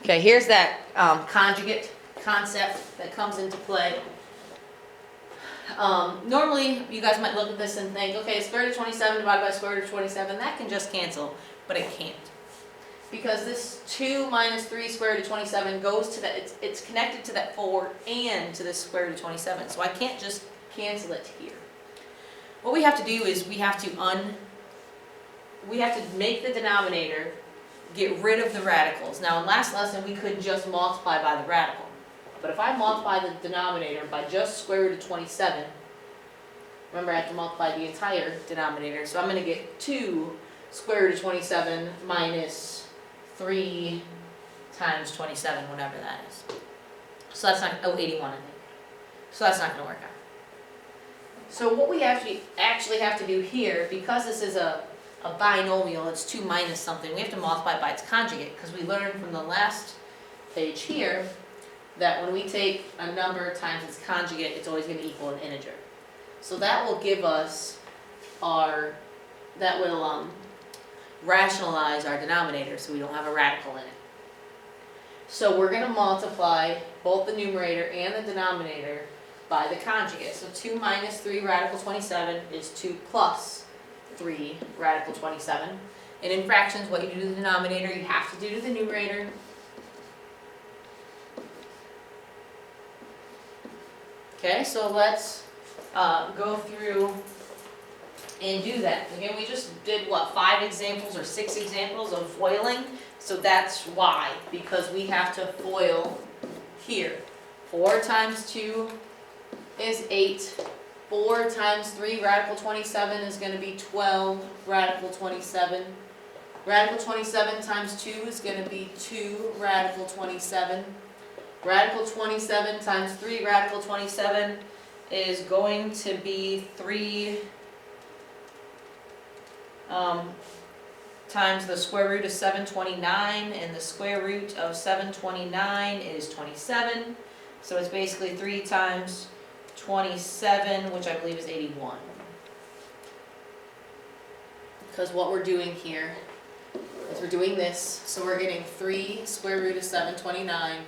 Okay, here's that conjugate concept that comes into play. Normally, you guys might look at this and think, okay, square root of 27 divided by square root of 27, that can just cancel, but it can't. Because this 2 minus 3 square root of 27 goes to that, it's connected to that 4 and to this square root of 27, so I can't just cancel it here. What we have to do is we have to make the denominator get rid of the radicals. Now in last lesson we could just multiply by the radical. But if I multiply the denominator by just square root of 27, remember I have to multiply the entire denominator, so I'm going to get 2 square root of 27 minus 3 times 27, whatever that is. So that's not, 81 I think. So that's not going to work out. So what we actually have to do here, because this is a binomial, it's 2 minus something, we have to multiply by its conjugate, because we learned from the last page here that when we take a number times its conjugate, it's always going to equal an integer. So that will give us rationalize our denominator so we don't have a radical in it. So we're going to multiply both the numerator and the denominator by the conjugate. So 2 minus 3 radical 27 is 2 plus 3 radical 27. And in fractions, what you do to the denominator, you have to do to the numerator. Okay, so let's go through and do that. Again, we just did, 5 examples or 6 examples of FOILing. So that's why, because we have to FOIL here. 4 times 2 is 8. 4 times 3 radical 27 is going to be 12 radical 27. Radical 27 times 2 is going to be 2 radical 27. Radical 27 times 3 radical 27 is going to be 3 times the square root of 729, and the square root of 729 is 27. So it's basically 3 times 27, which I believe is 81. Because what we're doing here is we're doing this, so we're getting 3 square root of 729.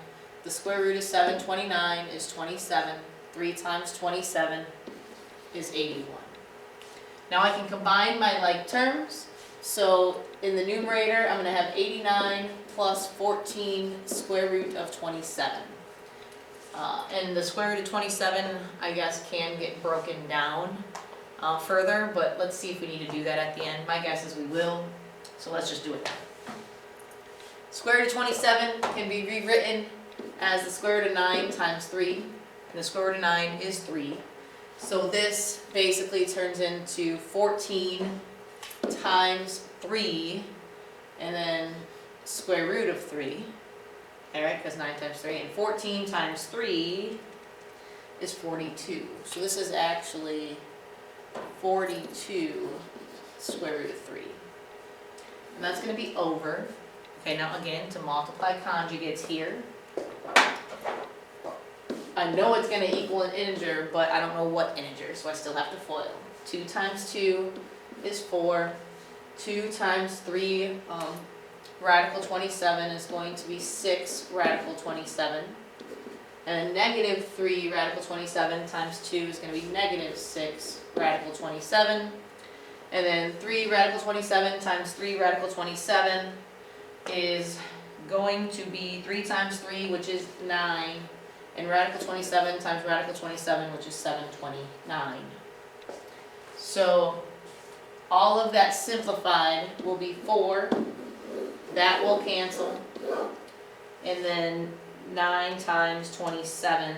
The square root of 729 is 27. 3 times 27 is 81. Now I can combine my like terms. So in the numerator, I'm going to have 89 plus 14 square root of 27. And the square root of 27, I guess, can get broken down further, but let's see if we need to do that at the end. My guess is we will, so let's just do it now. Square root of 27 can be rewritten as the square root of 9 times 3, and the square root of 9 is 3. So this basically turns into 14 times 3, and then square root of 3. Alright, because 9 times 3, and 14 times 3 is 42. So this is actually 42 square root of 3. And that's going to be over. Okay, now again, to multiply conjugates here, I know it's going to equal an integer, but I don't know what integer, so I still have to FOIL. 2 times 2 is 4. 2 times 3 radical 27 is going to be 6 radical 27. And negative 3 radical 27 times 2 is going to be negative 6 radical 27. And then 3 radical 27 times 3 radical 27 is going to be 3 times 3, which is 9. And radical 27 times radical 27, which is 729. So all of that simplified will be 4. That will cancel. And then 9 times 27,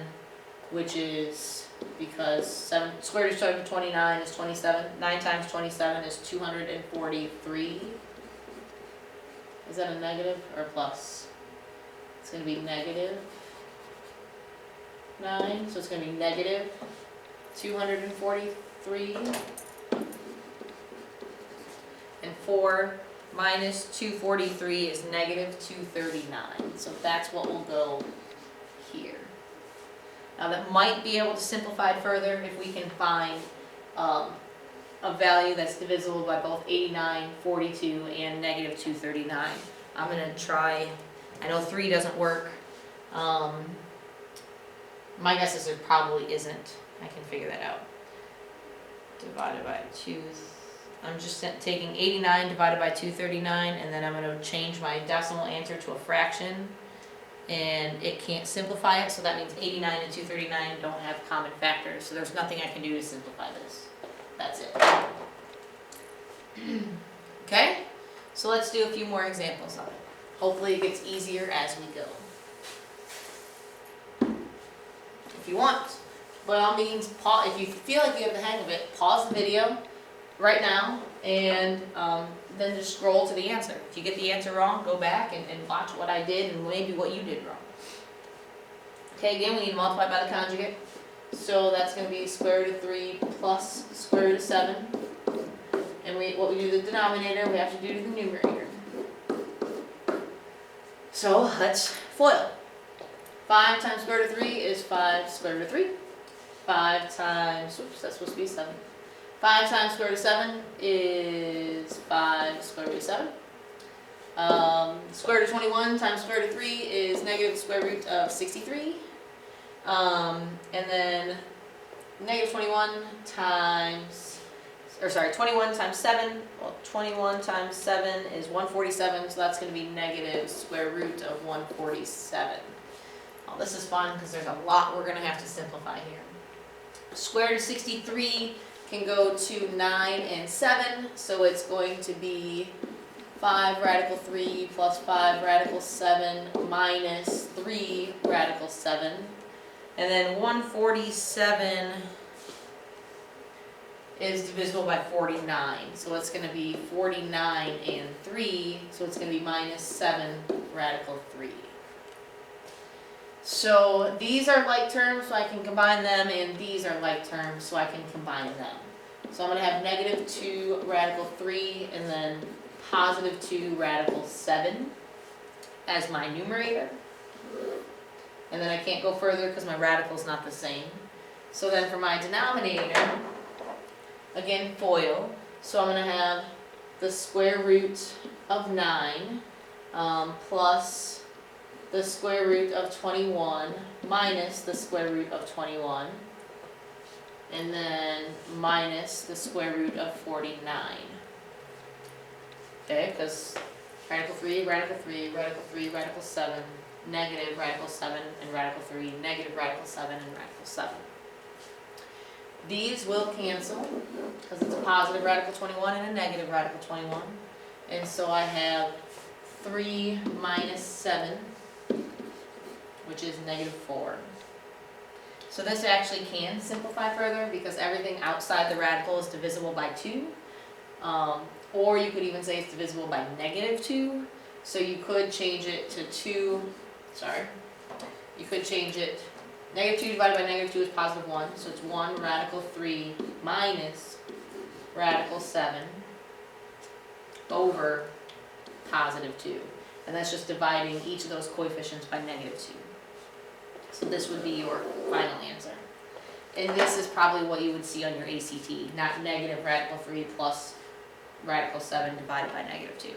which is, because square root of 29 is 27. 9 times 27 is 243. Is that a negative or a plus? It's going to be negative 9, so it's going to be negative 243. And 4 minus 243 is negative 239. So that's what will go here. Now that might be able to simplify further if we can find a value that's divisible by both 89, 42, and negative 239. I'm going to try I know 3 doesn't work. My guess is there probably isn't. I can figure that out. Divided by 2. I'm just taking 89 divided by 239, and then I'm going to change my decimal answer to a fraction. And it can't simplify it, so that means 89 and 239 don't have common factors. So there's nothing I can do to simplify this. That's it. Okay? So let's do a few more examples of it. Hopefully it gets easier as we go. If you want, by all means, if you feel like you have the hang of it, pause the video right now and then just scroll to the answer. If you get the answer wrong, go back and watch what I did and maybe what you did wrong. Okay, again, we need to multiply by the conjugate. So that's going to be square root of 3 plus square root of 7. And what we do to the denominator, we have to do to the numerator. So let's FOIL. 5 times square root of 3 is 5 square root of 3. 5 times, oops, that's supposed to be 7. 5 times square root of 7 is 5 square root of 7. Square root of 21 times square root of 3 is negative square root of 63. And then negative 21 times, 21 times 7, well, 21 times 7 is 147, so that's going to be negative square root of 147. Well, this is fun because there's a lot we're going to have to simplify here. Square root of 63 can go to 9 and 7, so it's going to be 5 radical 3 plus 5 radical 7 minus 3 radical 7. And then 147 is divisible by 49, so it's going to be 49 and 3, so it's going to be minus 7 radical 3. So these are like terms, so I can combine them, and these are like terms, so I can combine them. So I'm going to have negative 2 radical 3 and then positive 2 radical 7 as my numerator. And then I can't go further because my radical is not the same. So then for my denominator, again, FOIL. So I'm going to have the square root of 9 plus the square root of 21 minus the square root of 21, and then minus the square root of 49. Okay, because radical 3, radical 3, radical 3, radical 7, negative radical 7, and radical 3, negative radical 7, and radical 7. These will cancel because it's a positive radical 21 and a negative radical 21. And so I have 3 minus 7, which is negative 4. So this actually can simplify further because everything outside the radical is divisible by 2. Or you could even say it's divisible by negative 2. So you could change it to 2, you could change it, negative 2 divided by negative 2 is positive 1. So it's 1 radical 3 minus radical 7 over positive 2. And that's just dividing each of those coefficients by negative 2. So this would be your final answer. And this is probably what you would see on your ACT, not negative radical 3 plus radical 7 divided by negative 2.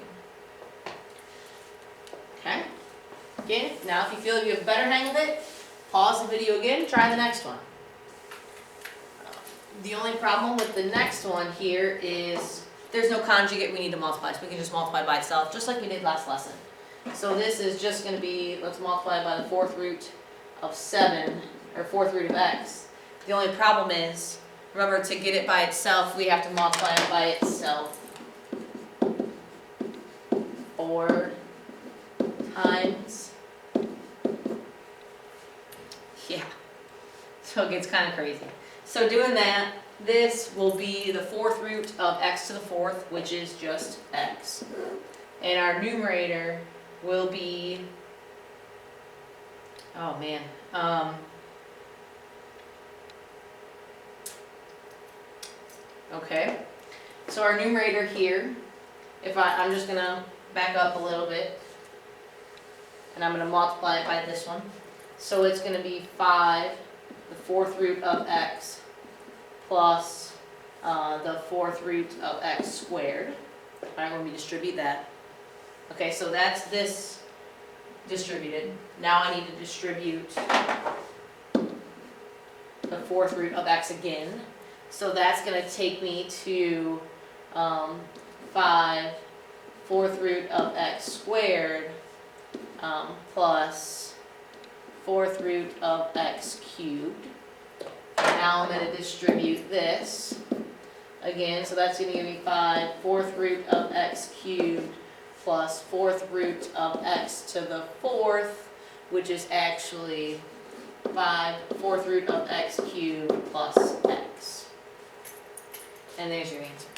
Okay? Again, now if you feel like you have a better hang of it, pause the video again, try the next one. The only problem with the next one here is there's no conjugate we need to multiply, so we can just multiply by itself, just like we did last lesson. So this is just going to be, let's multiply by the 4th root of 7, or 4th root of x. The only problem is, remember, to get it by itself, we have to multiply it by itself 4 times, yeah, so it gets kind of crazy. So doing that, this will be the 4th root of x to the 4th, which is just x. And our numerator will be, oh man, okay, so our numerator here, if I'm just going to back up a little bit, and I'm going to multiply it by this one. So it's going to be 5, the 4th root of x, plus the 4th root of x squared. Alright, when we distribute that. Okay, so that's this distributed. Now I need to distribute the fourth root of x again. So that's going to take me to 5 fourth root of x squared plus fourth root of x cubed. Now I'm going to distribute this again, so that's going to give me 5 fourth root of x cubed plus fourth root of x to the fourth, which is actually 5 fourth root of x cubed plus x. And there's your answer.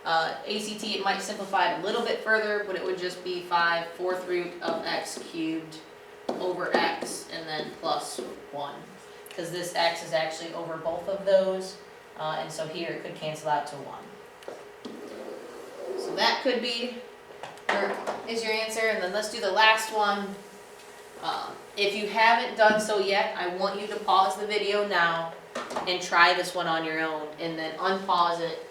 ACT, it might simplify it a little bit further, but it would just be 5 fourth root of x cubed over x and then plus 1. Because this x is actually over both of those, and so here it could cancel out to 1. So that could be, is your answer. And then let's do the last one. If you haven't done so yet, I want you to pause the video now and try this one on your own, and then unpause it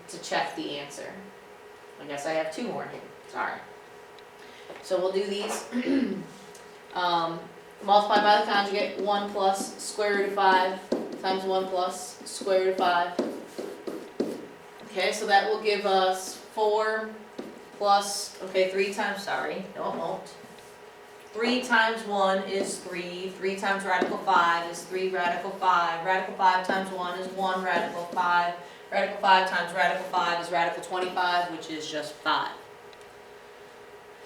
to check the answer. I guess I have 2 more here, sorry. So we'll do these. Multiply by the conjugate, 1 plus square root of 5 times 1 plus square root of 5. Okay, so that will give us 4 plus, okay, 3 times, sorry, no it won't. 3 times 1 is 3, 3 times radical 5 is 3 radical 5, radical 5 times 1 is 1 radical 5, radical 5 times radical 5 is radical 25, which is just 5.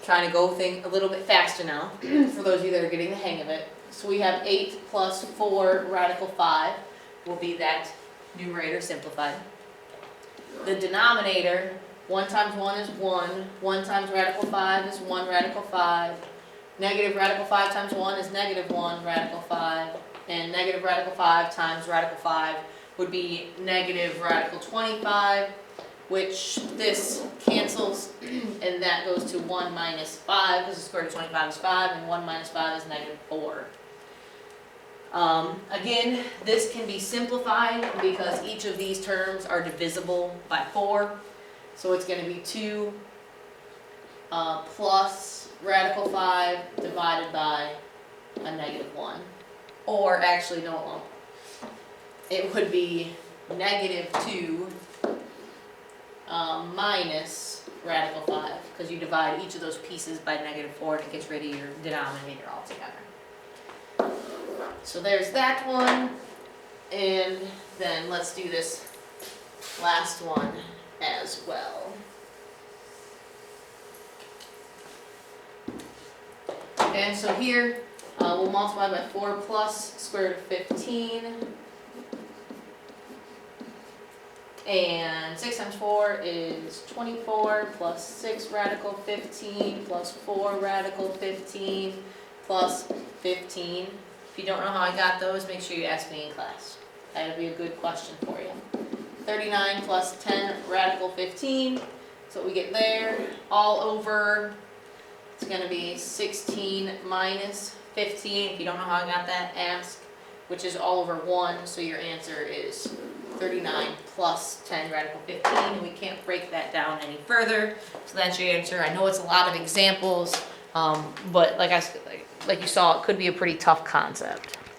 Trying to go a little bit faster now, for those of you that are getting the hang of it. So we have 8 plus 4 radical 5 will be that numerator simplified. The denominator, 1 times 1 is 1, 1 times radical 5 is 1 radical 5, negative radical 5 times 1 is negative 1 radical 5, and negative radical 5 times radical 5 would be negative radical 25, which this cancels, and that goes to 1 minus 5, because the square root of 25 is 5, and 1 minus 5 is negative 4. Again, this can be simplified because each of these terms are divisible by 4. So it's going to be 2 plus radical 5 divided by a negative 1. Or actually, no, it won't. It would be negative 2 minus radical 5, because you divide each of those pieces by negative 4 and it gets rid of your denominator altogether. So there's that one, and then let's do this last one as well. And so here we'll multiply by 4 plus square root of 15. And 6 times 4 is 24 plus 6 radical 15 plus 4 radical 15 plus 15. If you don't know how I got those, make sure you ask me in class. That would be a good question for you. 39 plus 10 radical 15. So what we get there, all over, it's going to be 16 minus 15. If you don't know how I got that, ask, which is all over 1. So your answer is 39 plus 10 radical 15, and we can't break that down any further. So that's your answer. I know it's a lot of examples, but like you saw, it could be a pretty tough concept.